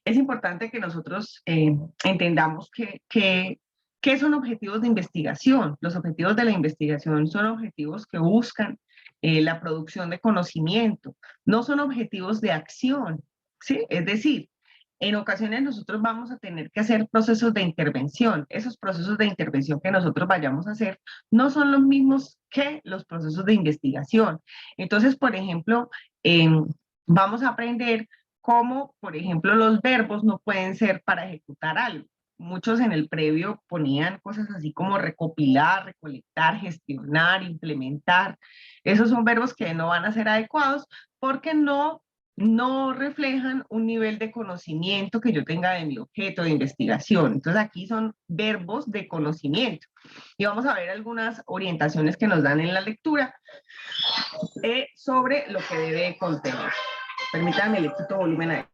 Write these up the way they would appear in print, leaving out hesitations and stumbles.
Es importante que nosotros entendamos qué son objetivos de investigación. Los objetivos de la investigación son objetivos que buscan la producción de conocimiento, no son objetivos de acción, ¿sí? Es decir, en ocasiones nosotros vamos a tener que hacer procesos de intervención. Esos procesos de intervención que nosotros vayamos a hacer no son los mismos que los procesos de investigación. Entonces, por ejemplo, vamos a aprender cómo, por ejemplo, los verbos no pueden ser para ejecutar algo. Muchos en el previo ponían cosas así como recopilar, recolectar, gestionar, implementar. Esos son verbos que no van a ser adecuados porque no reflejan un nivel de conocimiento que yo tenga de mi objeto de investigación. Entonces aquí son verbos de conocimiento. Y vamos a ver algunas orientaciones que nos dan en la lectura sobre lo que debe contener. Permítanme, le quito volumen a él.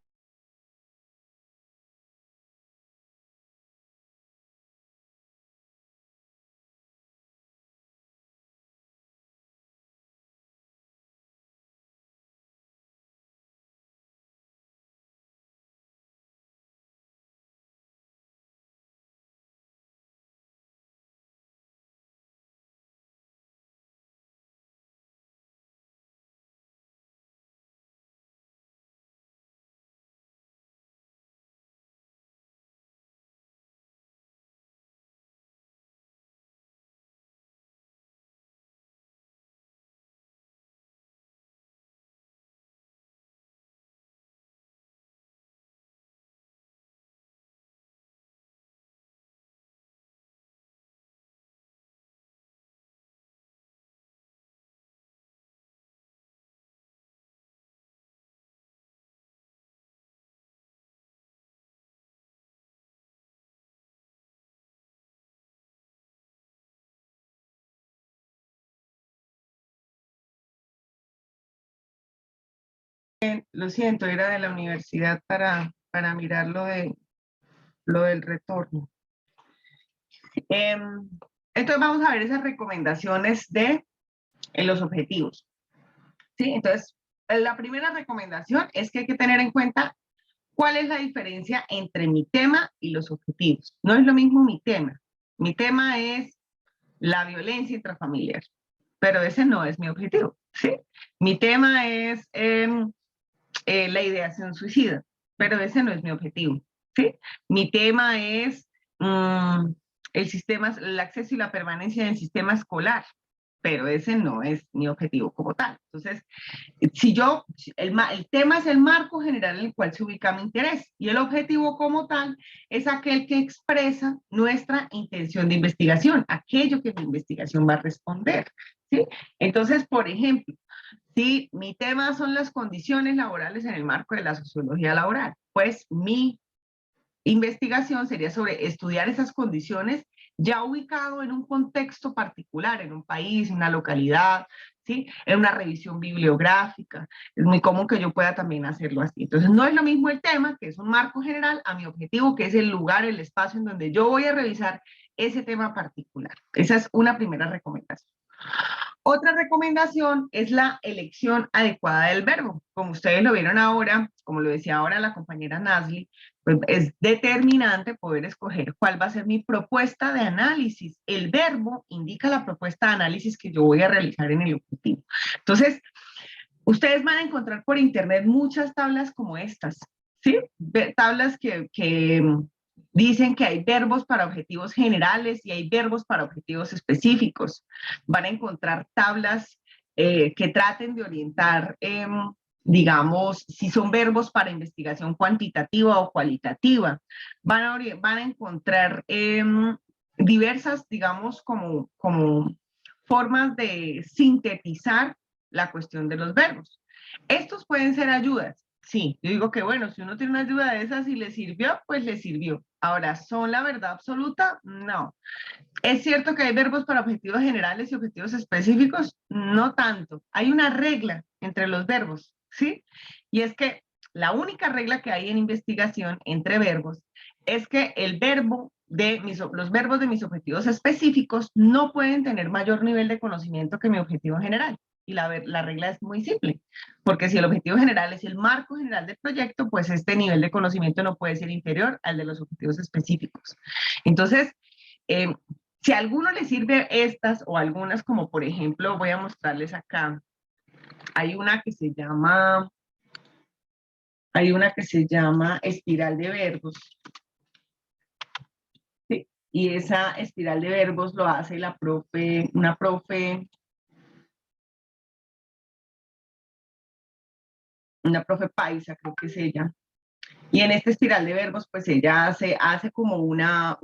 Lo siento, era de la universidad para mirar lo del retorno. Entonces vamos a ver esas recomendaciones de los objetivos. ¿Sí? Entonces, la primera recomendación es que hay que tener en cuenta cuál es la diferencia entre mi tema y los objetivos. No es lo mismo mi tema. Mi tema es la violencia intrafamiliar, pero ese no es mi objetivo. ¿Sí? Mi tema es la ideación suicida, pero ese no es mi objetivo. ¿Sí? Mi tema es el acceso y la permanencia del sistema escolar, pero ese no es mi objetivo como tal. Entonces, el tema es el marco general en el cual se ubica mi interés y el objetivo como tal es aquel que expresa nuestra intención de investigación, aquello que mi investigación va a responder. ¿Sí? Entonces, por ejemplo, si mi tema son las condiciones laborales en el marco de la sociología laboral, pues mi investigación sería sobre estudiar esas condiciones ya ubicado en un contexto particular, en un país, en una localidad, ¿sí? En una revisión bibliográfica. Es muy común que yo pueda también hacerlo así. Entonces, no es lo mismo el tema, que es un marco general, a mi objetivo, que es el lugar, el espacio en donde yo voy a revisar ese tema particular. Esa es una primera recomendación. Otra recomendación es la elección adecuada del verbo. Como ustedes lo vieron ahora, como lo decía ahora la compañera Nazli, pues es determinante poder escoger cuál va a ser mi propuesta de análisis. El verbo indica la propuesta de análisis que yo voy a realizar en el objetivo. Entonces, ustedes van a encontrar por internet muchas tablas como estas, ¿sí? Tablas que dicen que hay verbos para objetivos generales y hay verbos para objetivos específicos. Van a encontrar tablas que traten de orientar, digamos, si son verbos para investigación cuantitativa o cualitativa. Van a encontrar diversas, digamos, como formas de sintetizar la cuestión de los verbos. Estos pueden ser ayudas. Sí, yo digo que bueno, si uno tiene una ayuda de esas y le sirvió, pues le sirvió. Ahora, ¿son la verdad absoluta? No. ¿Es cierto que hay verbos para objetivos generales y objetivos específicos? No tanto. Hay una regla entre los verbos, ¿sí? Y es que la única regla que hay en investigación entre verbos es que los verbos de mis objetivos específicos no pueden tener mayor nivel de conocimiento que mi objetivo general. Y la regla es muy simple, porque si el objetivo general es el marco general del proyecto, pues este nivel de conocimiento no puede ser inferior al de los objetivos específicos. Entonces, eh, si a alguno le sirve estas o algunas, como por ejemplo, voy a mostrarles acá, hay una que se llama espiral de verbos. Sí, y esa espiral de verbos lo hace una profe paisa, creo que es ella. Y en esta espiral de verbos, pues ella hace como una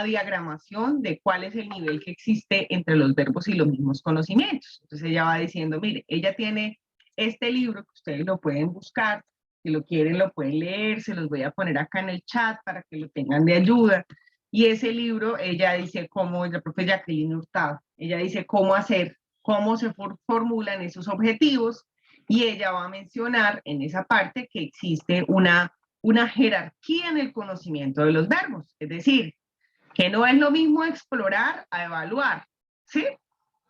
diagramación de cuál es el nivel que existe entre los verbos y los mismos conocimientos. Entonces ella va diciendo, mire, ella tiene este libro que ustedes lo pueden buscar, si lo quieren lo pueden leer, se los voy a poner acá en el chat para que lo tengan de ayuda. Y ese libro, ella dice cómo, la profe Jacqueline Hurtado, ella dice cómo hacer, cómo se formulan esos objetivos, y ella va a mencionar en esa parte que existe una jerarquía en el conocimiento de los verbos, es decir, que no es lo mismo explorar a evaluar, ¿sí?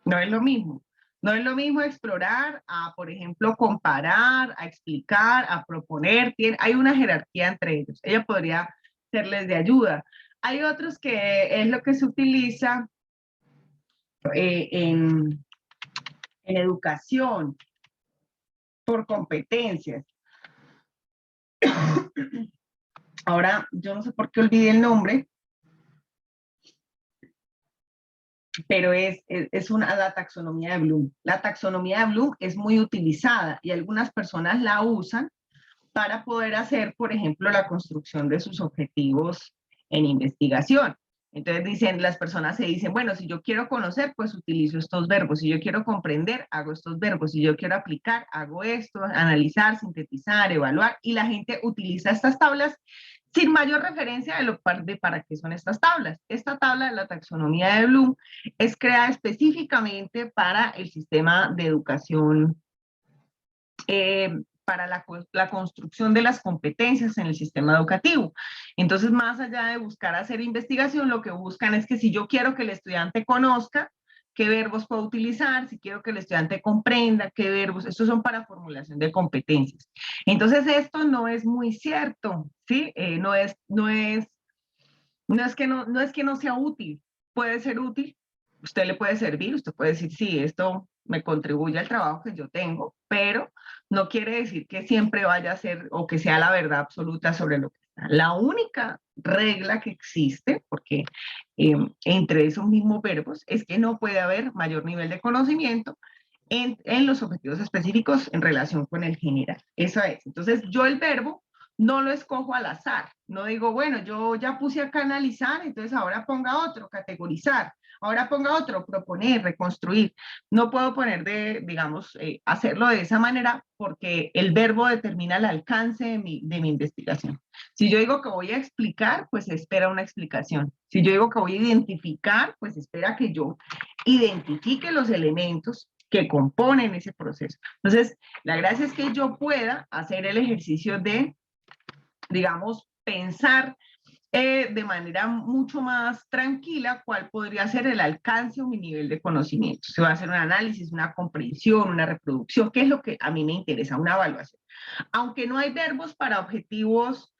No es lo mismo. No es lo mismo explorar a, por ejemplo, comparar, a explicar, a proponer. Hay una jerarquía entre ellos. Ella podría serles de ayuda. Hay otros que es lo que se utiliza en educación por competencias. Ahora, yo no sé por qué olvidé el nombre, pero es la taxonomía de Bloom. La taxonomía de Bloom es muy utilizada y algunas personas la usan para poder hacer, por ejemplo, la construcción de sus objetivos en investigación. Entonces dicen, las personas se dicen, bueno, si yo quiero conocer, pues utilizo estos verbos. Si yo quiero comprender, hago estos verbos. Si yo quiero aplicar, hago esto, analizar, sintetizar, evaluar. Y la gente utiliza estas tablas sin mayor referencia de para qué son estas tablas. Esta tabla de la taxonomía de Bloom es creada específicamente para el sistema de educación, para la construcción de las competencias en el sistema educativo. Entonces, más allá de buscar hacer investigación, lo que buscan es que si yo quiero que el estudiante conozca qué verbos puedo utilizar, si quiero que el estudiante comprenda qué verbos, estos son para formulación de competencias. Entonces, esto no es muy cierto, ¿sí? No es que no sea útil, puede ser útil, usted le puede servir, usted puede decir, sí, esto me contribuye al trabajo que yo tengo, pero no quiere decir que siempre vaya a ser o que sea la verdad absoluta sobre lo que está. La única regla que existe, porque entre esos mismos verbos, es que no puede haber mayor nivel de conocimiento en los objetivos específicos en relación con el general. Eso es. Entonces, yo el verbo no lo escojo al azar. No digo, bueno, yo ya puse acá analizar, entonces ahora ponga otro, categorizar. Ahora ponga otro, proponer, reconstruir. No puedo poner digamos, hacerlo de esa manera porque el verbo determina el alcance de mi investigación. Si yo digo que voy a explicar, pues espera una explicación. Si yo digo que voy a identificar, pues espera que yo identifique los elementos que componen ese proceso. Entonces, la gracia es que yo pueda hacer el ejercicio de, digamos, pensar de manera mucho más tranquila cuál podría ser el alcance o mi nivel de conocimiento. Se va a hacer un análisis, una comprensión, una reproducción, que es lo que a mí me interesa, una evaluación. Aunque no hay verbos para objetivos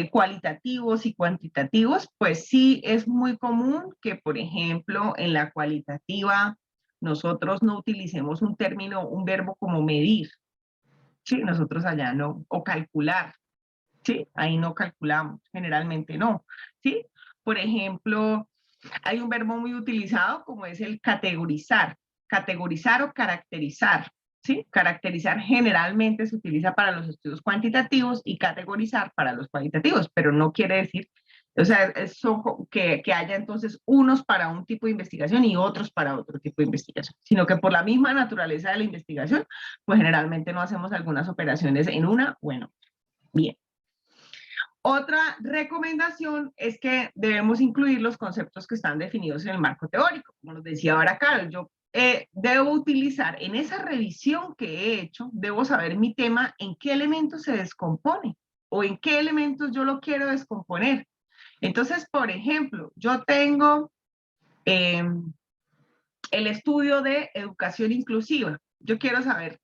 cualitativos y cuantitativos, pues sí es muy común que, por ejemplo, en la cualitativa nosotros no utilicemos un término, un verbo como medir, ¿sí? Nosotros allá no, o calcular, ¿sí? Ahí no calculamos, generalmente no, ¿sí? Por ejemplo, hay un verbo muy utilizado como es el categorizar o caracterizar, ¿sí? Caracterizar generalmente se utiliza para los estudios cuantitativos y categorizar para los cualitativos, pero no quiere decir, o sea, eso que haya entonces unos para un tipo de investigación y otros para otro tipo de investigación, sino que por la misma naturaleza de la investigación, pues generalmente no hacemos algunas operaciones en una o en otra. Bien. Otra recomendación es que debemos incluir los conceptos que están definidos en el marco teórico. Como nos decía ahora Carol, yo debo utilizar en esa revisión que he hecho, debo saber mi tema, en qué elementos se descompone o en qué elementos yo lo quiero descomponer. Entonces, por ejemplo, yo tengo el estudio de educación inclusiva. yo quiero saber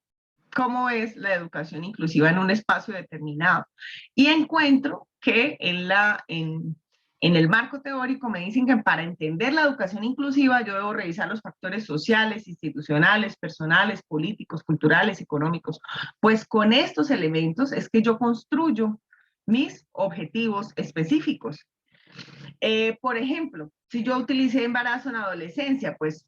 cómo es la educación inclusiva en un espacio determinado. Y encuentro que en el marco teórico me dicen que para entender la educación inclusiva yo debo revisar los factores sociales, institucionales, personales, políticos, culturales, económicos. Pues con estos elementos es que yo construyo mis objetivos específicos. Por ejemplo, si yo utilicé embarazo en adolescencia, pues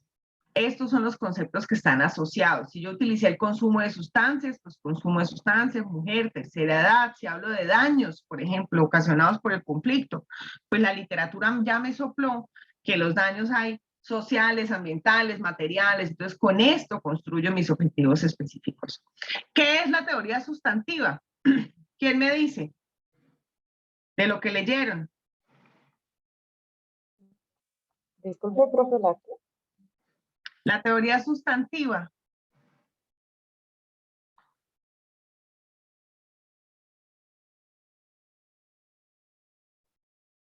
estos son los conceptos que están asociados. Si yo utilicé el consumo de sustancias, pues consumo de sustancias, mujer, tercera edad. Si hablo de daños, por ejemplo, ocasionados por el conflicto, pues la literatura ya me sopló que los daños hay sociales, ambientales, materiales. Entonces, con esto construyo mis objetivos específicos. ¿Qué es la teoría sustantiva? ¿Quién me dice? De lo que leyeron. Disculpe, profe, ¿la qué? La teoría sustantiva.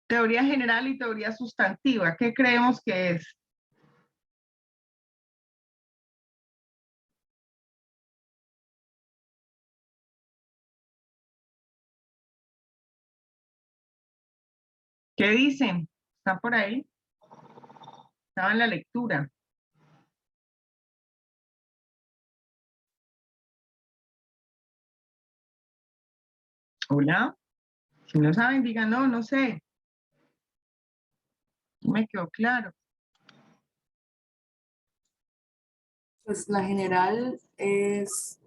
Teoría general y teoría sustantiva. ¿Qué creemos que es? ¿Qué dicen? ¿Están por ahí? Estaba en la lectura. Hola. Si no saben, digan, no, no sé. No me quedó claro. Pues la general es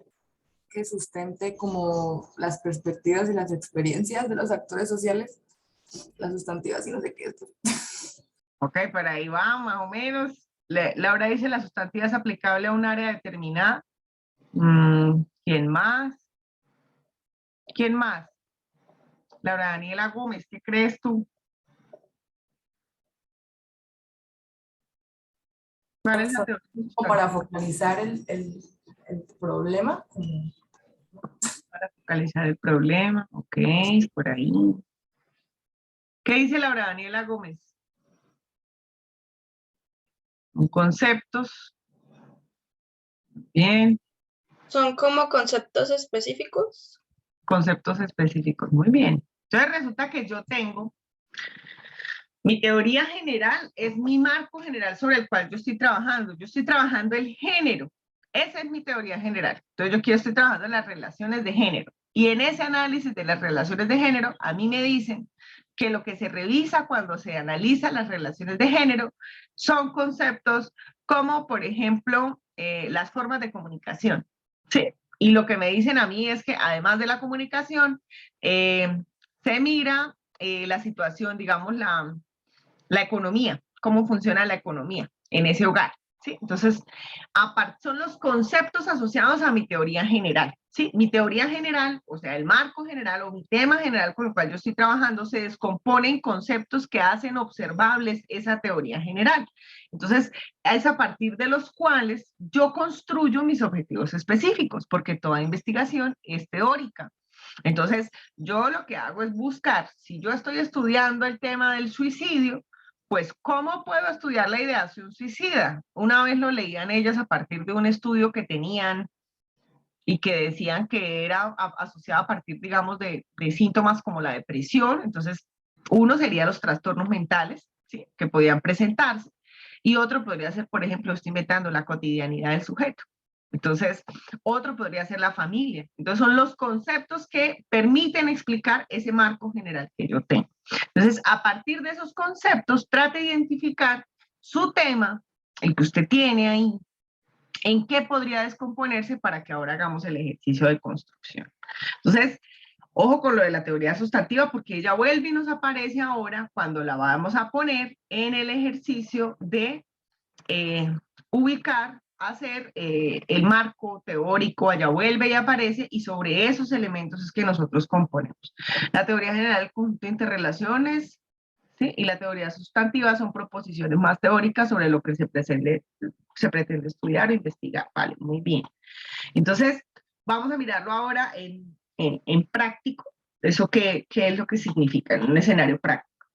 que sustente como las perspectivas y las experiencias de los actores sociales, las sustantivas y no sé qué es. Ok, por ahí va, más o menos. Laura dice, la sustantiva es aplicable a un área determinada. ¿Quién más? ¿Quién más? Laura Daniela Gómez, ¿qué crees tú? ¿Cuál es la teoría Como para focalizar el problema. para focalizar el problema? Ok, por ahí. ¿Qué dice Laura Daniela Gómez? Conceptos. Bien, ¿Son como conceptos específicos? conceptos específicos. Muy bien. Entonces resulta que yo tengo mi teoría general, es mi marco general sobre el cual yo estoy trabajando. Yo estoy trabajando el género. Esa es mi teoría general. Entonces yo quiero estoy trabajando en las relaciones de género. Y en ese análisis de las relaciones de género, a mí me dicen que lo que se revisa cuando se analiza las relaciones de género son conceptos como, por ejemplo, las formas de comunicación. Sí. Y lo que me dicen a mí es que además de la comunicación, se mira la situación, digamos, la economía, cómo funciona la economía en ese hogar. ¿Sí? Entonces, aparte, son los conceptos asociados a mi teoría general. ¿Sí? Mi teoría general, o sea, el marco general o mi tema general con el cual yo estoy trabajando, se descompone en conceptos que hacen observables esa teoría general. Entonces, es a partir de los cuales yo construyo mis objetivos específicos, porque toda investigación es teórica. Entonces, yo lo que hago es buscar, si yo estoy estudiando el tema del suicidio, pues, ¿cómo puedo estudiar la ideación suicida? Una vez lo leían ellas a partir de un estudio que tenían y que decían que era asociado a partir, digamos, de síntomas como la depresión. Entonces, uno sería los trastornos mentales, ¿sí?, que podían presentarse, y otro podría ser, por ejemplo, estoy inventando la cotidianidad del sujeto. Entonces, otro podría ser la familia. Entonces, son los conceptos que permiten explicar ese marco general que yo tengo. Entonces, a partir de esos conceptos, trate de identificar su tema, el que usted tiene ahí, en qué podría descomponerse para que ahora hagamos el ejercicio de construcción. Entonces, ojo con lo de la teoría sustantiva, porque ella vuelve y nos aparece ahora cuando la vamos a poner en el ejercicio de ubicar, hacer el marco teórico, allá vuelve y aparece, y sobre esos elementos es que nosotros componemos. La teoría general del conjunto de interrelaciones, ¿sí?, y la teoría sustantiva son proposiciones más teóricas sobre lo que se pretende estudiar o investigar. Vale, muy bien. Entonces, vamos a mirarlo ahora en práctico, eso qué es lo que significa en un escenario práctico.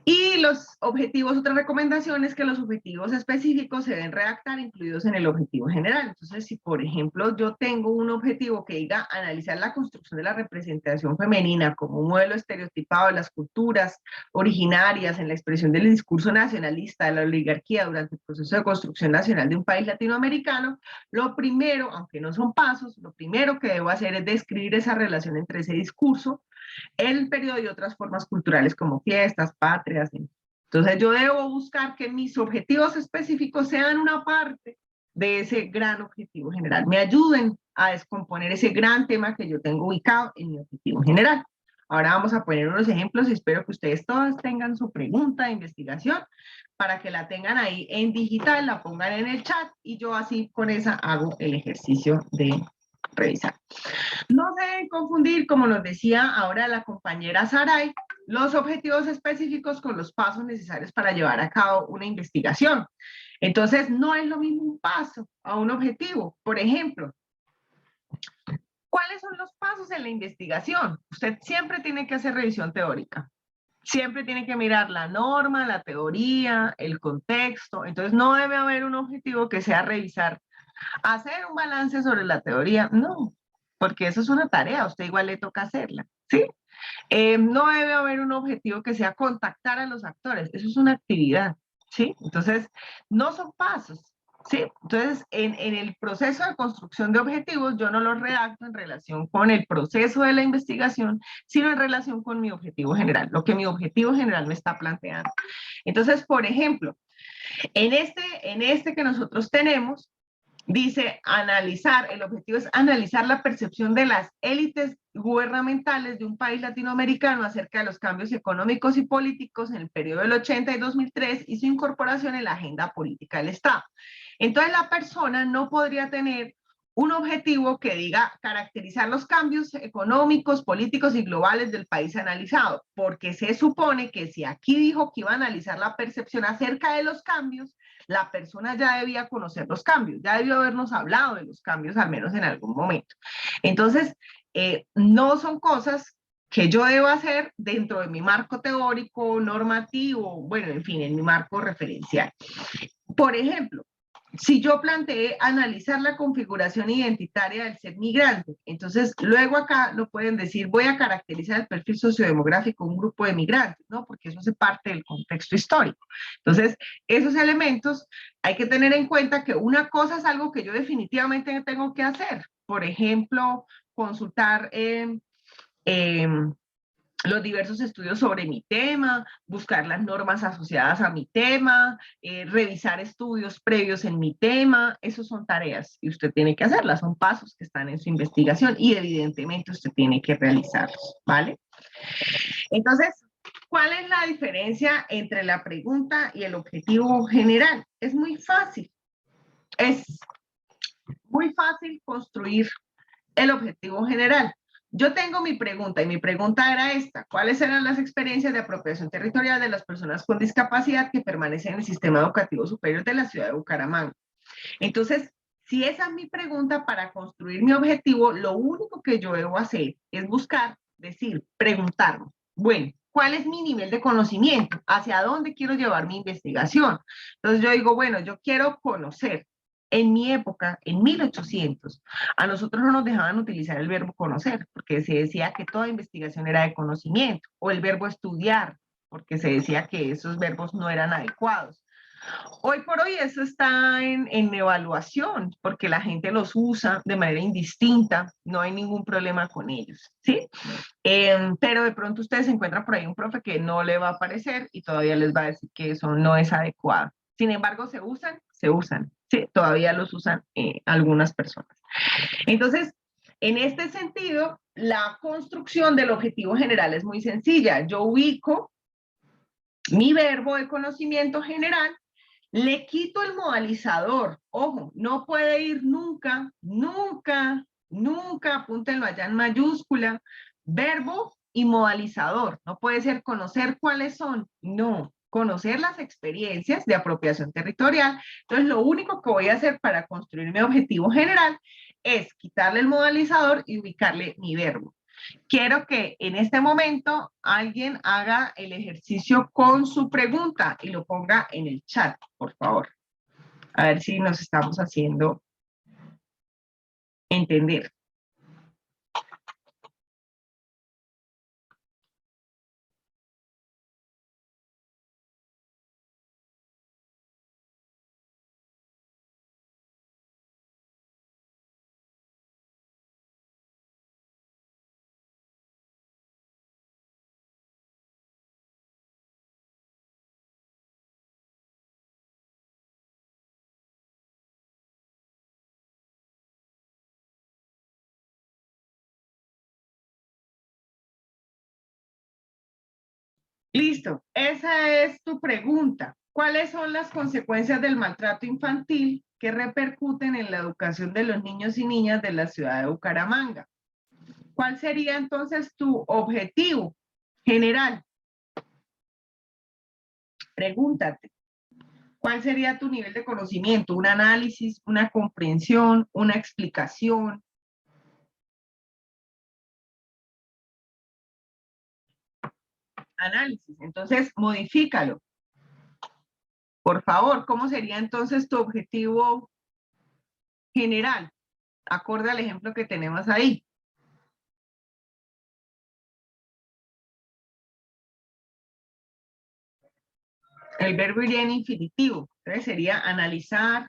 Y los objetivos, otra recomendación es que los objetivos específicos se deben redactar incluidos en el objetivo general. Entonces, si por ejemplo yo tengo un objetivo que diga analizar la construcción de la representación femenina como un modelo estereotipado de las culturas originarias en la expresión del discurso nacionalista de la oligarquía durante el proceso de construcción nacional de un país latinoamericano, lo primero, aunque no son pasos, lo primero que debo hacer es describir esa relación entre ese discurso, el periodo y otras formas culturales como fiestas, patrias. Entonces yo debo buscar que mis objetivos específicos sean una parte de ese gran objetivo general, me ayuden a descomponer ese gran tema que yo tengo ubicado en mi objetivo general. Ahora vamos a poner unos ejemplos y espero que ustedes todas tengan su pregunta de investigación para que la tengan ahí en digital, la pongan en el chat y yo así con esa hago el ejercicio de revisar. No se deben confundir, como nos decía ahora la compañera Saray, los objetivos específicos con los pasos necesarios para llevar a cabo una investigación. Entonces, no es lo mismo un paso a un objetivo. Por ejemplo, ¿cuáles son los pasos en la investigación? Usted siempre tiene que hacer revisión teórica. Siempre tiene que mirar la norma, la teoría, el contexto. Entonces, no debe haber un objetivo que sea revisar, hacer un balance sobre la teoría. No, porque eso es una tarea, a usted igual le toca hacerla, ¿sí? No debe haber un objetivo que sea contactar a los actores, eso es una actividad, ¿sí? Entonces, no son pasos, ¿sí? Entonces, en el proceso de construcción de objetivos, yo no los redacto en relación con el proceso de la investigación, sino en relación con mi objetivo general, lo que mi objetivo general me está planteando. Entonces, por ejemplo, en este que nosotros tenemos, dice analizar, el objetivo es analizar la percepción de las élites gubernamentales de un país latinoamericano acerca de los cambios económicos y políticos en el periodo del 80 y 2003 y su incorporación en la agenda política del Estado. Entonces la persona no podría tener un objetivo que diga caracterizar los cambios económicos, políticos y globales del país analizado, porque se supone que si aquí dijo que iba a analizar la percepción acerca de los cambios, la persona ya debía conocer los cambios, ya debió habernos hablado de los cambios al menos en algún momento. Entonces, no son cosas que yo debo hacer dentro de mi marco teórico, normativo, bueno, en fin, en mi marco referencial. Por ejemplo, si yo planteé analizar la configuración identitaria del ser migrante, entonces luego acá lo pueden decir, voy a caracterizar el perfil sociodemográfico de un grupo de migrantes, ¿no? Porque eso hace parte del contexto histórico. Entonces, esos elementos hay que tener en cuenta que una cosa es algo que yo definitivamente tengo que hacer. Por ejemplo, consultar los diversos estudios sobre mi tema, buscar las normas asociadas a mi tema, revisar estudios previos en mi tema, esos son tareas y usted tiene que hacerlas, son pasos que están en su investigación y evidentemente usted tiene que realizarlos, ¿vale? Entonces, ¿cuál es la diferencia entre la pregunta y el objetivo general? Es muy fácil construir el objetivo general. Yo tengo mi pregunta y mi pregunta era esta: ¿cuáles eran las experiencias de apropiación territorial de las personas con discapacidad que permanecen en el sistema educativo superior de la ciudad de Bucaramanga? Entonces, si esa es mi pregunta para construir mi objetivo, lo único que yo debo hacer es buscar, decir, preguntarme, bueno, ¿cuál es mi nivel de conocimiento? ¿Hacia dónde quiero llevar mi investigación? Entonces yo digo, bueno, yo quiero conocer. En mi época, en 1800, a nosotros no nos dejaban utilizar el verbo conocer, porque se decía que toda investigación era de conocimiento, o el verbo estudiar, porque se decía que esos verbos no eran adecuados. Hoy por hoy eso está en evaluación, porque la gente los usa de manera indistinta, no hay ningún problema con ellos, ¿sí? Pero de pronto ustedes encuentran por ahí un profe que no le va a parecer y todavía les va a decir que eso no es adecuado. Sin embargo, se usan, ¿sí? Todavía los usan algunas personas. Entonces, en este sentido, la construcción del objetivo general es muy sencilla. Yo ubico mi verbo de conocimiento general, le quito el modalizador. Ojo, no puede ir nunca, apúntenlo allá en mayúscula, verbo y modalizador. No puede ser conocer cuáles son, no, conocer las experiencias de apropiación territorial. Entonces, lo único que voy a hacer para construir mi objetivo general es quitarle el modalizador y ubicarle mi verbo. Quiero que en este momento alguien haga el ejercicio con su pregunta y lo ponga en el chat, por favor. A ver si nos estamos haciendo entender. Listo, esa es tu pregunta. ¿Cuáles son las consecuencias del maltrato infantil que repercuten en la educación de los niños y niñas de la ciudad de Bucaramanga? ¿Cuál sería entonces tu objetivo general? Pregúntate. ¿Cuál sería tu nivel de conocimiento? ¿Un análisis, una comprensión, una explicación? Análisis. Entonces, modifícalo. Por favor, ¿cómo sería entonces tu objetivo general? Acorde al ejemplo que tenemos ahí. El verbo iría en infinitivo. Entonces sería analizar.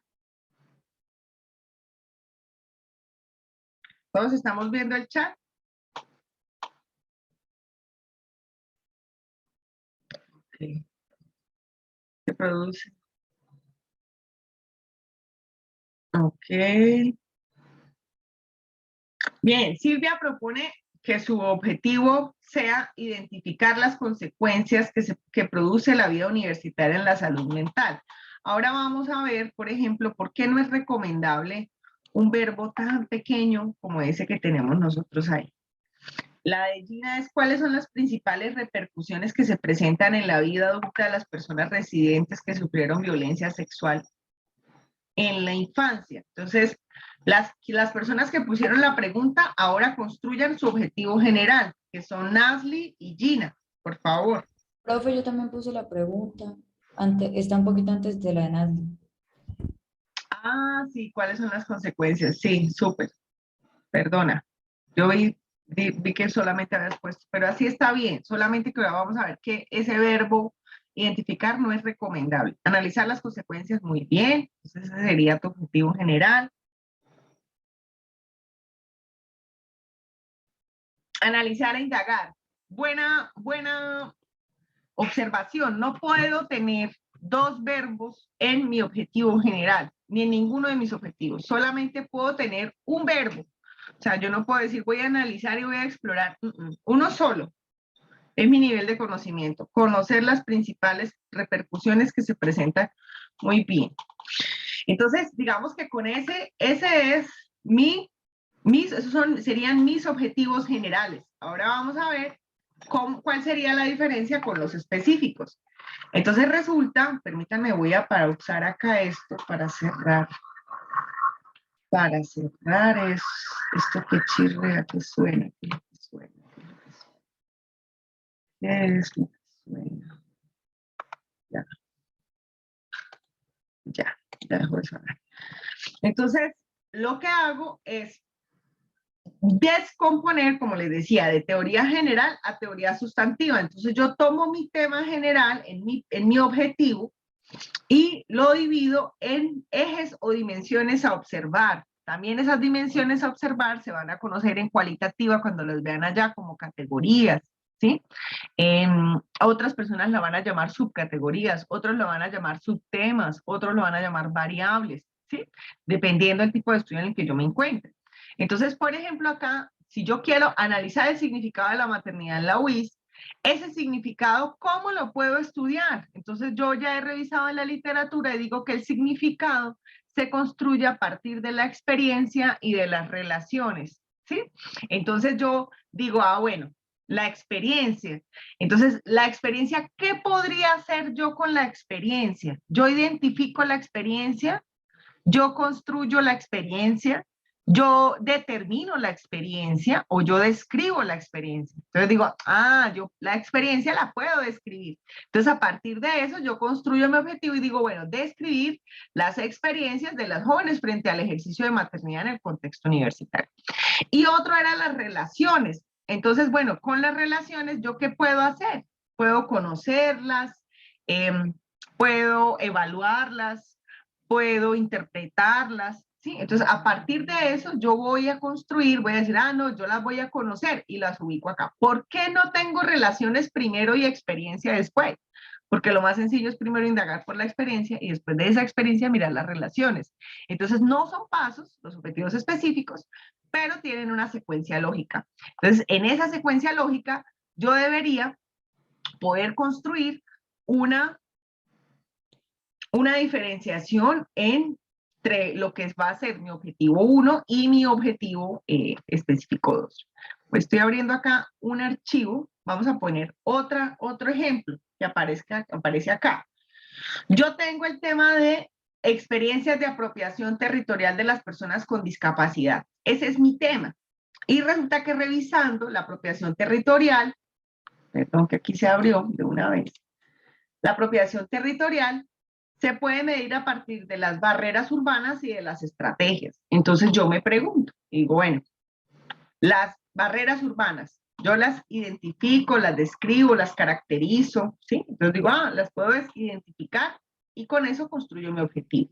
¿Todos estamos viendo el chat? Sí. Se produce. Ok. Bien, Silvia propone que su objetivo sea identificar las consecuencias que produce la vida universitaria en la salud mental. Ahora vamos a ver, por ejemplo, por qué no es recomendable un verbo tan pequeño como ese que tenemos nosotros ahí. La de Gina es cuáles son las principales repercusiones que se presentan en la vida adulta de las personas residentes que sufrieron violencia sexual en la infancia. Entonces, las personas que pusieron la pregunta ahora construyan su objetivo general, que son Nasli y Gina, por favor. Profe, yo también puse la pregunta. Está un poquito antes de la de Nazli. Ah, sí, ¿cuáles son las consecuencias? Sí, súper. Perdona. Yo vi que solamente habías puesto, pero así está bien, solamente que ahora vamos a ver que ese verbo identificar no es recomendable. Analizar las consecuencias muy bien, entonces ese sería tu objetivo general. Analizar e indagar. Buena observación. No puedo tener dos verbos en mi objetivo general, ni en ninguno de mis objetivos. Solamente puedo tener un verbo. O sea, yo no puedo decir voy a analizar y voy a explorar. Uno solo. Es mi nivel de conocimiento. Conocer las principales repercusiones que se presentan muy bien. Entonces, digamos que con ese es serían mis objetivos generales. Ahora vamos a ver cuál sería la diferencia con los específicos. Entonces resulta, permítanme, voy a usar acá esto para cerrar. Para cerrar esto que chirrea, que suena, que suena. ¿Qué es lo que suena? Ya dejo de sonar. Entonces, lo que hago es descomponer, como les decía, de teoría general a teoría sustantiva. Entonces yo tomo mi tema general en mi objetivo y lo divido en ejes o dimensiones a observar. También esas dimensiones a observar se van a conocer en cualitativa cuando las vean allá como categorías, ¿sí? Otras personas la van a llamar subcategorías, otros lo van a llamar subtemas, otros lo van a llamar variables, ¿sí? Dependiendo del tipo de estudio en el que yo me encuentre. Entonces, por ejemplo, acá, si yo quiero analizar el significado de la maternidad en la UIS, ese significado, ¿cómo lo puedo estudiar? Entonces, yo ya he revisado en la literatura y digo que el significado se construye a partir de la experiencia y de las relaciones, ¿sí? Entonces, yo digo, bueno, la experiencia. Entonces, la experiencia, ¿qué podría hacer yo con la experiencia? Yo identifico la experiencia, yo construyo la experiencia, yo determino la experiencia o yo describo la experiencia. Entonces digo, yo la experiencia la puedo describir. Entonces a partir de eso yo construyo mi objetivo y digo, bueno, describir las experiencias de las jóvenes frente al ejercicio de maternidad en el contexto universitario. Y otro era las relaciones. Entonces, bueno, con las relaciones, ¿yo qué puedo hacer? Puedo conocerlas, puedo evaluarlas, puedo interpretarlas, ¿sí? Entonces, a partir de eso, yo voy a construir, voy a decir, no, yo las voy a conocer y las ubico acá. ¿Por qué no tengo relaciones primero y experiencia después? Porque lo más sencillo es primero indagar por la experiencia y después de esa experiencia mirar las relaciones. Entonces, no son pasos, los objetivos específicos, pero tienen una secuencia lógica. Entonces, en esa secuencia lógica, yo debería poder construir una diferenciación entre lo que va a ser mi objetivo 1 y mi objetivo específico 2. Pues estoy abriendo acá un archivo, vamos a poner otro ejemplo que aparece acá. Yo tengo el tema de experiencias de apropiación territorial de las personas con discapacidad. Ese es mi tema. Y resulta que revisando la apropiación territorial, perdón que aquí se abrió de una vez, la apropiación territorial se puede medir a partir de las barreras urbanas y de las estrategias. Entonces yo me pregunto, digo, bueno, las barreras urbanas, yo las identifico, las describo, las caracterizo, ¿sí? Entonces digo, las puedo identificar y con eso construyo mi objetivo.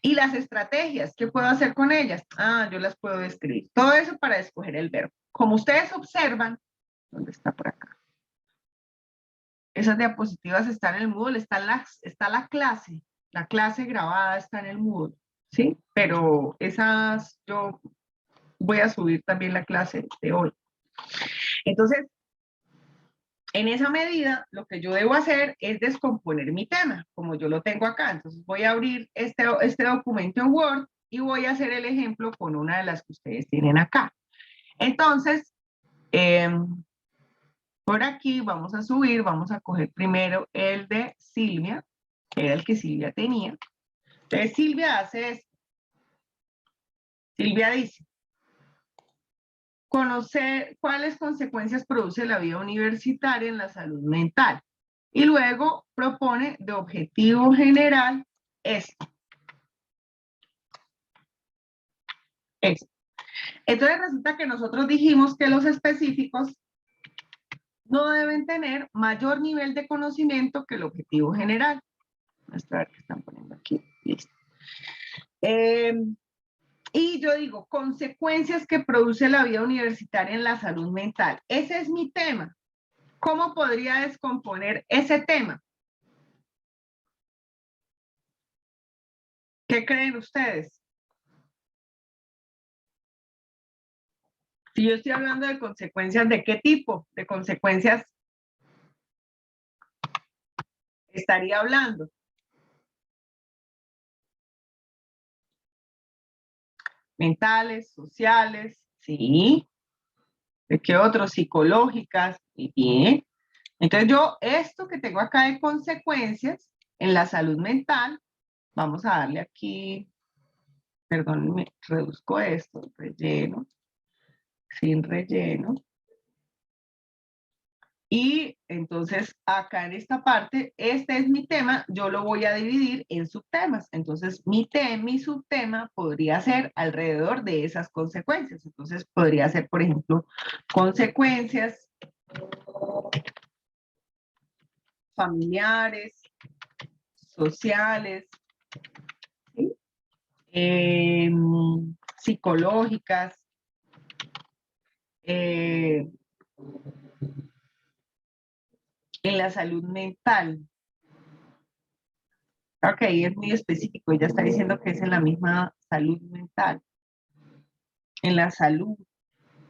Y las estrategias, ¿qué puedo hacer con ellas? Yo las puedo describir. Todo eso para escoger el verbo. Como ustedes observan, ¿dónde está por acá? Esas diapositivas están en el Moodle, está la clase grabada está en el Moodle, ¿sí? Pero esas, yo voy a subir también la clase de hoy. Entonces, en esa medida, lo que yo debo hacer es descomponer mi tema, como yo lo tengo acá. Entonces voy a abrir este documento en Word y voy a hacer el ejemplo con una de las que ustedes tienen acá. Entonces, por aquí vamos a subir, vamos a coger primero el de Silvia, que era el que Silvia tenía. Entonces Silvia hace esto. Silvia dice, conocer cuáles consecuencias produce la vida universitaria en la salud mental. Y luego propone de objetivo general esto. Entonces resulta que nosotros dijimos que los específicos no deben tener mayor nivel de conocimiento que el objetivo general. Vamos a ver qué están poniendo aquí. Listo. Y yo digo, consecuencias que produce la vida universitaria en la salud mental. Ese es mi tema. ¿Cómo podría descomponer ese tema? ¿Qué creen ustedes? Si yo estoy hablando de consecuencias, ¿de qué tipo de consecuencias estaría hablando? Mentales, sociales, sí. ¿De qué otros? Psicológicas, y bien. Entonces yo, esto que tengo acá de consecuencias en la salud mental, vamos a darle aquí, perdón, me reduzco esto, relleno, sin relleno. Y entonces acá en esta parte, este es mi tema, yo lo voy a dividir en subtemas. Entonces mi subtema podría ser alrededor de esas consecuencias. Entonces podría ser, por ejemplo, consecuencias familiares, sociales, ¿sí? Psicológicas, en la salud mental. Ok, es muy específico, ella está diciendo que es en la misma salud mental. En la salud,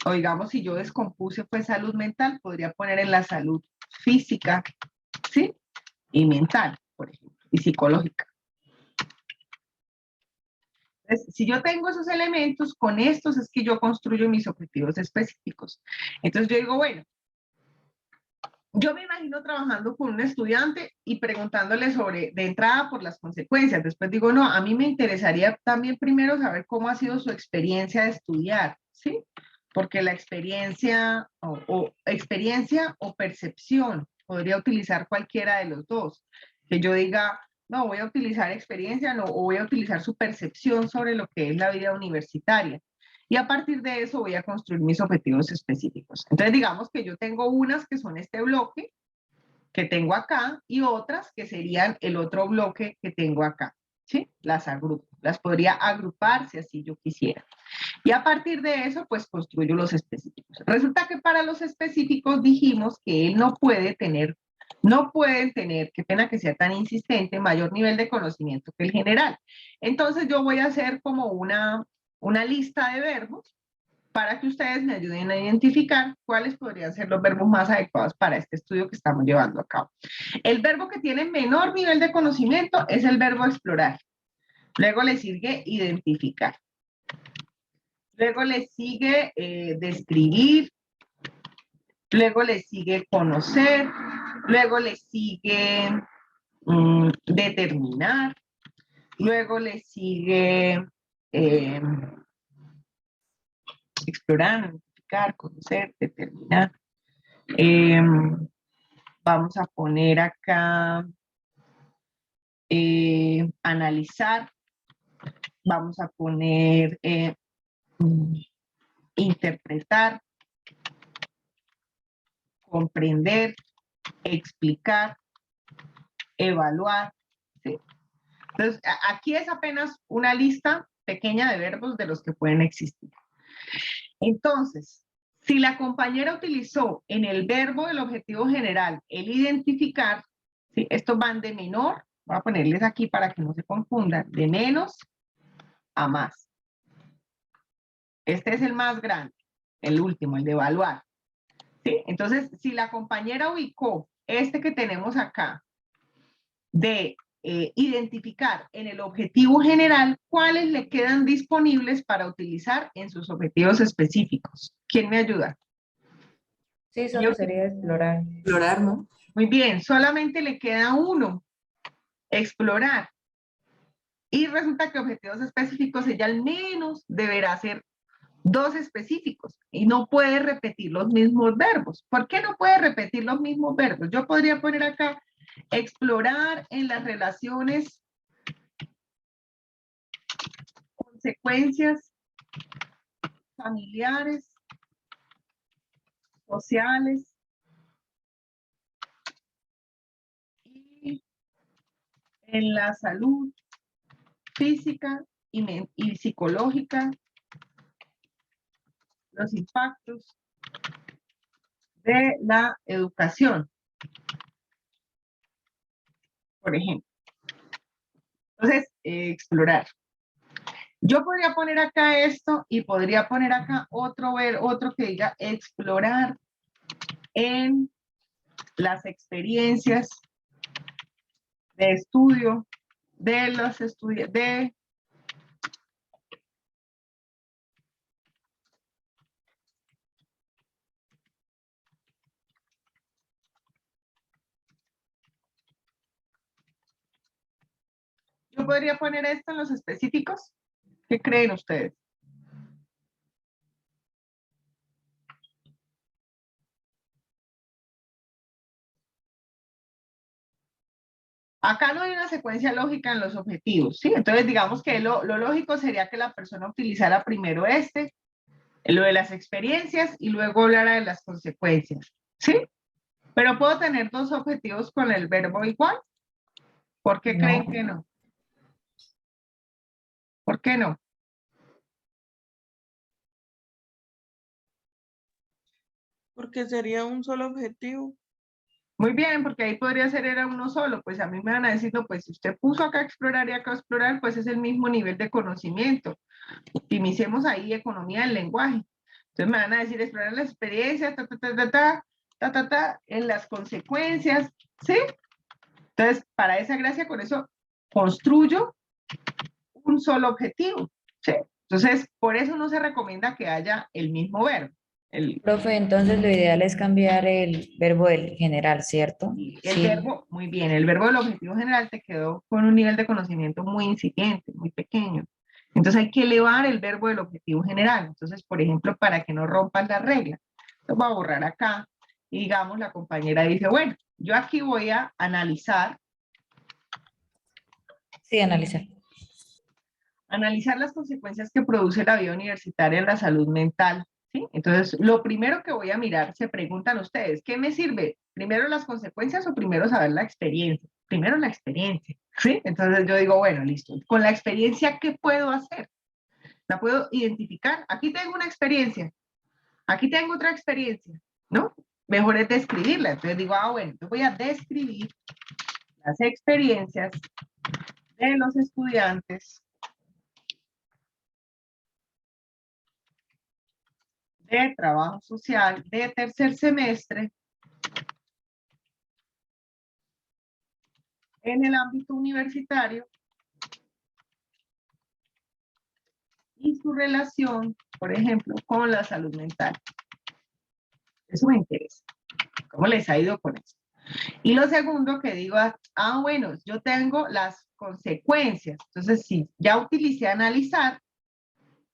o digamos, si yo descompuse pues salud mental, podría poner en la salud física, ¿sí? Y mental, por ejemplo, y psicológica. Entonces, si yo tengo esos elementos, con estos es que yo construyo mis objetivos específicos. Entonces yo digo, bueno, yo me imagino trabajando con un estudiante y preguntándole sobre, de entrada, por las consecuencias. Después digo, no, a mí me interesaría también primero saber cómo ha sido su experiencia de estudiar, ¿sí? Porque la experiencia experiencia o percepción, podría utilizar cualquiera de los dos. Que yo diga, no, voy a utilizar experiencia, no, o voy a utilizar su percepción sobre lo que es la vida universitaria. Y a partir de eso voy a construir mis objetivos específicos. Entonces, digamos que yo tengo unas que son este bloque que tengo acá y otras que serían el otro bloque que tengo acá. ¿Sí? Las agrupo. Las podría agrupar si así yo quisiera. Y a partir de eso, pues construyo los específicos. Resulta que para los específicos dijimos que él no pueden tener, qué pena que sea tan insistente, mayor nivel de conocimiento que el general. Entonces yo voy a hacer como una lista de verbos para que ustedes me ayuden a identificar cuáles podrían ser los verbos más adecuados para este estudio que estamos llevando a cabo. El verbo que tiene menor nivel de conocimiento es el verbo explorar. Luego le sigue identificar. Luego le sigue describir. Luego le sigue conocer. Luego le sigue determinar. Luego le sigue explorar, identificar, conocer, determinar. Vamos a poner acá analizar. Vamos a poner interpretar, comprender, explicar, evaluar. ¿Sí? Entonces, aquí es apenas una lista pequeña de verbos de los que pueden existir. Entonces, si la compañera utilizó en el verbo del objetivo general el identificar, ¿sí? Estos van de menor, voy a ponerles aquí para que no se confundan, de menos a más. Este es el más grande, el último, el de evaluar. ¿Sí? Entonces, si la compañera ubicó este que tenemos acá, de identificar en el objetivo general cuáles le quedan disponibles para utilizar en sus objetivos específicos. ¿Quién me ayuda? Sí, solo sería explorar. Explorar, ¿no? Muy bien, solamente le queda uno, explorar. Y resulta que objetivos específicos ella al menos deberá hacer 2 específicos y no puede repetir los mismos verbos. ¿Por qué no puede repetir los mismos verbos? Yo podría poner acá explorar en las relaciones, consecuencias familiares, sociales y en la salud física y psicológica, los impactos de la educación, por ejemplo. Entonces, explorar. Yo podría poner acá esto y podría poner acá otro que diga explorar en las experiencias de estudio de los estudiantes, yo podría poner esto en los específicos. ¿Qué creen ustedes? Acá no hay una secuencia lógica en los objetivos, ¿sí? Entonces, digamos que lo lógico sería que la persona utilizara primero lo de las experiencias, y luego hablara de las consecuencias, ¿sí? Pero puedo tener 2 objetivos con el verbo igual. ¿Por qué creen que no? ¿Por qué no? Porque sería un solo objetivo. Muy bien, porque ahí podría ser era uno solo. Pues a mí me van a decir, no, pues si usted puso acá explorar y acá explorar, pues es el mismo nivel de conocimiento. Optimicemos ahí economía del lenguaje. Entonces me van a decir explorar la experiencia, en las consecuencias, ¿sí? Entonces, para esa gracia, con eso construyo un solo objetivo, ¿sí? Entonces, por eso no se recomienda que haya el mismo verbo. Profe, entonces lo ideal es cambiar el verbo del general, ¿cierto? El Sí. verbo, muy bien, el verbo del objetivo general te quedó con un nivel de conocimiento muy incipiente, muy pequeño. Entonces hay que elevar el verbo del objetivo general. Entonces, por ejemplo, para que no rompan la regla, lo voy a borrar acá y digamos la compañera dice, bueno, yo aquí voy a analizar Sí, analizar. las consecuencias que produce la vida universitaria en la salud mental, ¿sí? Entonces, lo primero que voy a mirar, se preguntan ustedes, ¿qué me sirve? ¿Primero las consecuencias o primero saber la experiencia? Primero la experiencia, ¿sí? Entonces yo digo, bueno, listo, con la experiencia, ¿qué puedo hacer? ¿La puedo identificar? Aquí tengo una experiencia, aquí tengo otra experiencia, ¿no? Mejor es describirla. Entonces digo, bueno, yo voy a describir las experiencias de los estudiantes de trabajo social de tercer semestre en el ámbito universitario y su relación, por ejemplo, con la salud mental. Eso me interesa. ¿Cómo les ha ido con eso? Y lo segundo que digo, bueno, yo tengo las consecuencias. Entonces, si ya utilicé analizar,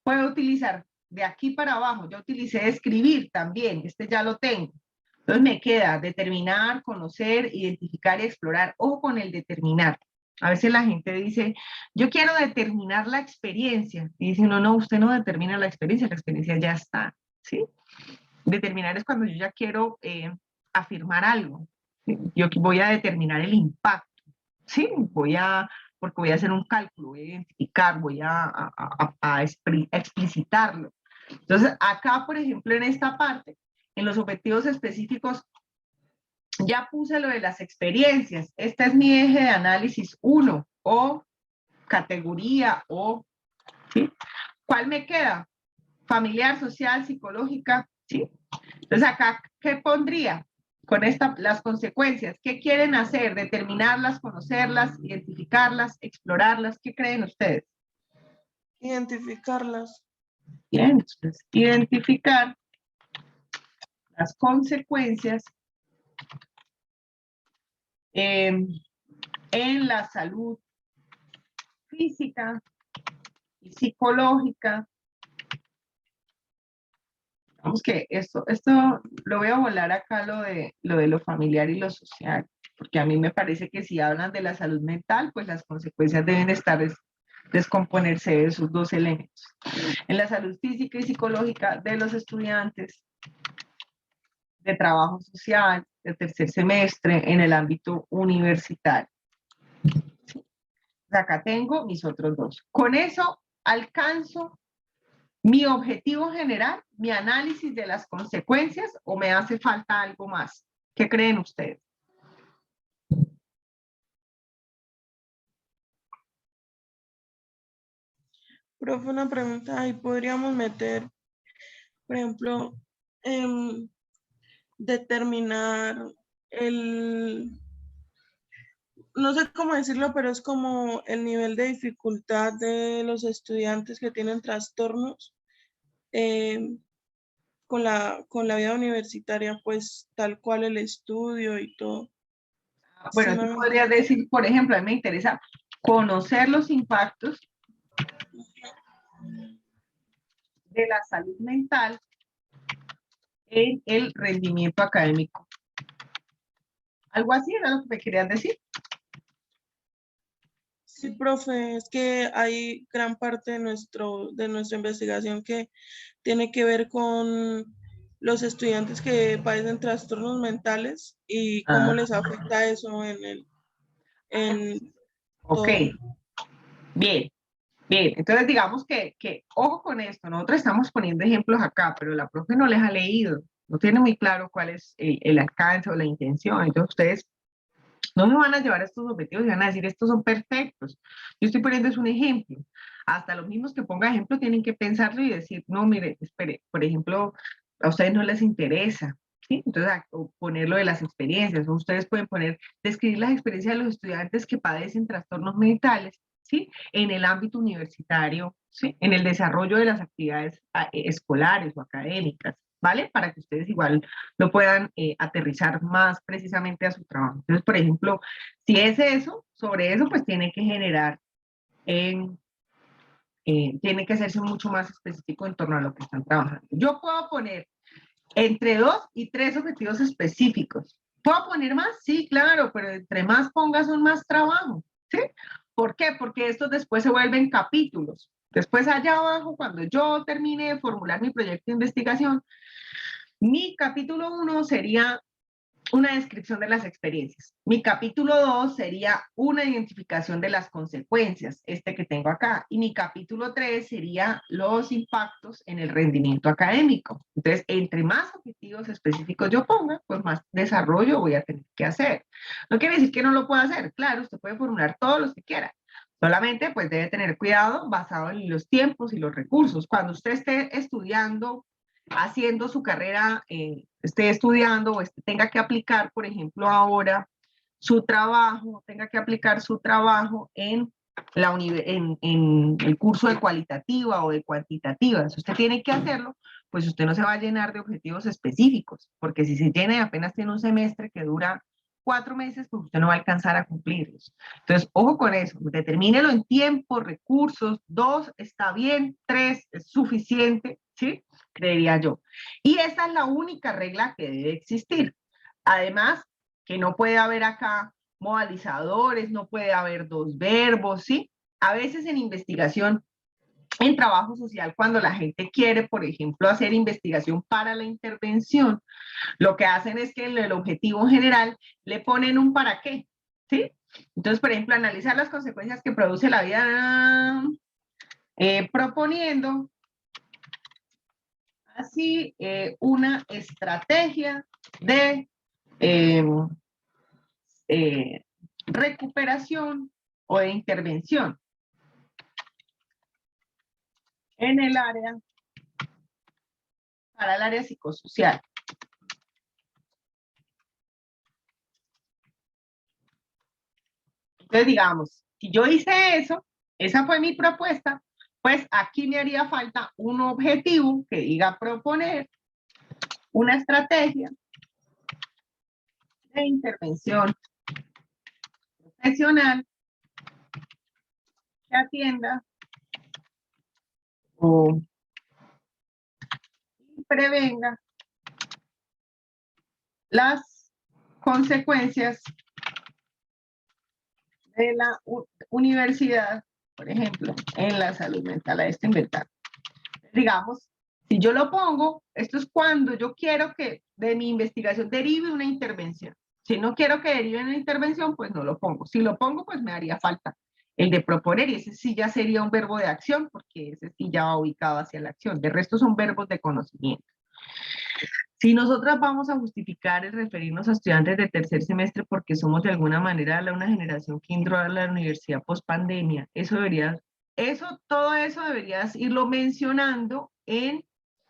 puedo utilizar de aquí para abajo. Ya utilicé escribir también. Este ya lo tengo. Entonces me queda determinar, conocer, identificar y explorar. Ojo con el determinar. A veces la gente dice, yo quiero determinar la experiencia. Y dice, no, usted no determina la experiencia ya está, ¿sí? Determinar es cuando yo ya quiero afirmar algo. ¿Sí? Yo voy a determinar el impacto, ¿sí? Porque voy a hacer un cálculo, voy a identificar, voy a explicitarlo. Entonces, acá, por ejemplo, en esta parte, en los objetivos específicos, ya puse lo de las experiencias. Este es mi eje de análisis 1 o categoría o, ¿sí? ¿Cuál me queda? Familiar, social, psicológica, ¿sí? Entonces acá, ¿qué pondría? Con las consecuencias, ¿qué quieren hacer? Determinarlas, conocerlas, identificarlas, explorarlas, ¿qué creen ustedes? Identificarlas. Bien, entonces, identificar las consecuencias en la salud física y psicológica. Vamos que esto lo voy a volar acá lo de lo familiar y lo social, porque a mí me parece que si hablan de la salud mental, pues las consecuencias deben estar descomponerse de esos dos elementos. En la salud física y psicológica de los estudiantes de trabajo social, de tercer semestre, en el ámbito universitario. Acá tengo mis otros dos. Con eso alcanzo mi objetivo general, mi análisis de las consecuencias, o me hace falta algo más. ¿Qué creen ustedes? Profe, una pregunta, ahí podríamos meter, por ejemplo, determinar no sé cómo decirlo, pero es como el nivel de dificultad de los estudiantes que tienen trastornos eh, con la vida universitaria, pues tal cual el estudio y todo. Sí, Bueno, tú podrías decir, por ejemplo, a mí me interesa conocer los impactos de la salud mental en el rendimiento académico. Algo así era lo que me querías decir. Sí, profe, es que hay gran parte de nuestra investigación que tiene que ver con los estudiantes que padecen trastornos mentales y cómo les afecta eso en Ok, todo. bien, bien. Entonces digamos ojo con esto, nosotros estamos poniendo ejemplos acá, pero la profe no les ha leído, no tiene muy claro cuál es el alcance o la intención. Entonces ustedes no me van a llevar a estos objetivos y van a decir, estos son perfectos. Yo estoy poniendo es un ejemplo. Hasta los mismos que ponga ejemplo tienen que pensarlo y decir, no, mire, espere, por ejemplo, a ustedes no les interesa, ¿sí? Entonces, o ponerlo de las experiencias, o ustedes pueden poner, describir las experiencias de los estudiantes que padecen trastornos mentales, ¿sí? En el ámbito universitario, ¿sí? En el desarrollo de las actividades escolares o académicas, ¿vale? Para que ustedes igual lo puedan aterrizar más precisamente a su trabajo. Entonces, por ejemplo, si es eso, sobre eso, pues tiene que generar, tiene que hacerse mucho más específico en torno a lo que están trabajando. Yo puedo poner entre 2 y 3 objetivos específicos. ¿Puedo poner más? Sí, claro, pero entre más pongas son más trabajo, ¿sí? ¿Por qué? Porque estos después se vuelven capítulos. Después allá abajo, cuando yo termine de formular mi proyecto de investigación, mi capítulo 1 sería una descripción de las experiencias. Mi capítulo 2 sería una identificación de las consecuencias, este que tengo acá. Y mi capítulo 3 sería los impactos en el rendimiento académico. Entonces, entre más objetivos específicos yo ponga, pues más desarrollo voy a tener que hacer. No quiere decir que no lo pueda hacer. Claro, usted puede formular todos los que quiera. Solamente, pues debe tener cuidado basado en los tiempos y los recursos. Cuando usted esté estudiando, haciendo su carrera, esté estudiando o tenga que aplicar, por ejemplo, ahora su trabajo, tenga que aplicar su trabajo en el curso de cualitativa o de cuantitativa. Si usted tiene que hacerlo, pues usted no se va a llenar de objetivos específicos, porque si se llena y apenas tiene un semestre que dura 4 meses, pues usted no va a alcanzar a cumplirlos. Entonces, ojo con eso, determínelo en tiempo, recursos, 2 está bien, 3 es suficiente, ¿sí? Creería yo. Y esa es la única regla que debe existir. Además, que no puede haber acá modalizadores, no puede haber 2 verbos, ¿sí? A veces en investigación, en trabajo social, cuando la gente quiere, por ejemplo, hacer investigación para la intervención, lo que hacen es que en el objetivo general le ponen un para qué, ¿sí? Entonces, por ejemplo, analizar las consecuencias que produce la vida proponiendo así una estrategia de recuperación o de intervención en el área, para el área psicosocial. Entonces, digamos, si yo hice eso, esa fue mi propuesta, pues aquí me haría falta un objetivo que diga proponer una estrategia de intervención profesional que atienda o prevenga las consecuencias de la universidad, por ejemplo, en la salud mental, a este inventar. Digamos, si yo lo pongo, esto es cuando yo quiero que de mi investigación derive una intervención. Si no quiero que derive una intervención, pues no lo pongo. Si lo pongo, pues me haría falta el de proponer, y ese sí ya sería un verbo de acción, porque ese sí ya va ubicado hacia la acción. De resto son verbos de conocimiento. Si nosotras vamos a justificar el referirnos a estudiantes de tercer semestre porque somos de alguna manera una generación que entró a la universidad post pandemia, todo eso deberías irlo mencionando en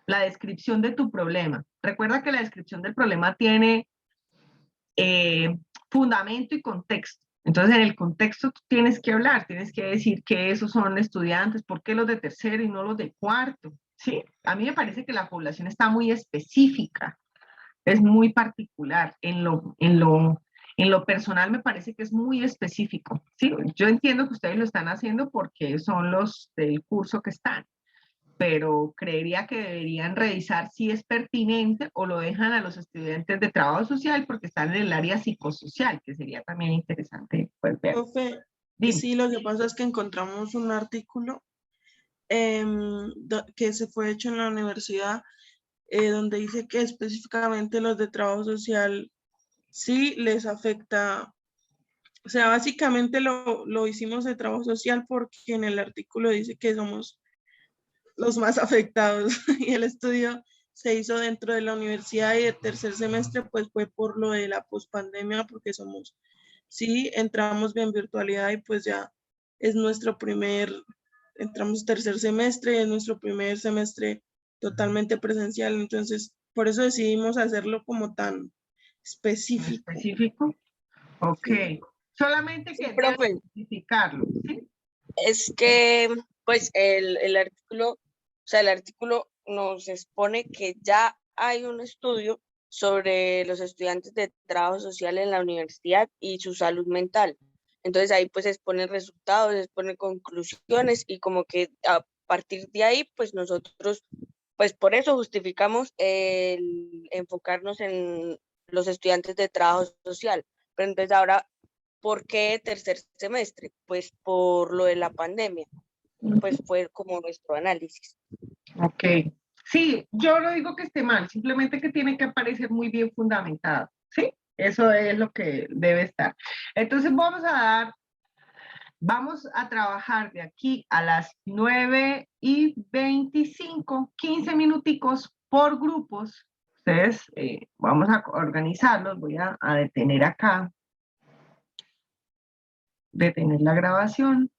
la descripción de tu problema. Recuerda que la descripción del problema tiene fundamento y contexto. Entonces, en el contexto tú tienes que hablar, tienes que decir que esos son estudiantes, ¿por qué los de tercero y no los de cuarto? ¿Sí? A mí me parece que la población está muy específica, es muy particular. En lo personal me parece que es muy específico. ¿Sí? Yo entiendo que ustedes lo están haciendo porque son los del curso que están, pero creería que deberían revisar si es pertinente o lo dejan a los estudiantes de trabajo social porque están en el área psicosocial, que sería también interesante poder ver. Profe, Dime. sí, lo que pasa es que encontramos un artículo que se fue hecho en la universidad donde dice que específicamente los de trabajo social sí les afecta. O sea, básicamente lo hicimos de trabajo social porque en el artículo dice que somos los más afectados y el estudio se hizo dentro de la universidad y de tercer semestre pues fue por lo de la pospandemia porque sí, entramos bien virtualidad y pues ya es entramos tercer semestre, es nuestro primer semestre totalmente presencial, entonces por eso decidimos hacerlo como tan específico. ¿Específico? Ok. Sí. Solamente Sí, que profe. debes especificarlo, ¿sí? Es que, pues, el artículo, o sea, el artículo nos expone que ya hay un estudio sobre los estudiantes de trabajo social en la universidad y su salud mental. Entonces ahí pues exponen resultados, exponen conclusiones y como que a partir de ahí pues nosotros pues por eso justificamos el enfocarnos en los estudiantes de trabajo social. Pero entonces ahora, ¿por qué tercer semestre? Pues por lo de la pandemia. Pues fue como nuestro análisis. Ok. Sí, yo no digo que esté mal, simplemente que tiene que aparecer muy bien fundamentado, ¿sí? Eso es lo que debe estar. Entonces vamos a trabajar de aquí a las 9:25, 15 minuticos por grupos. Ustedes, vamos a organizarlos, voy a detener acá, detener la grabación.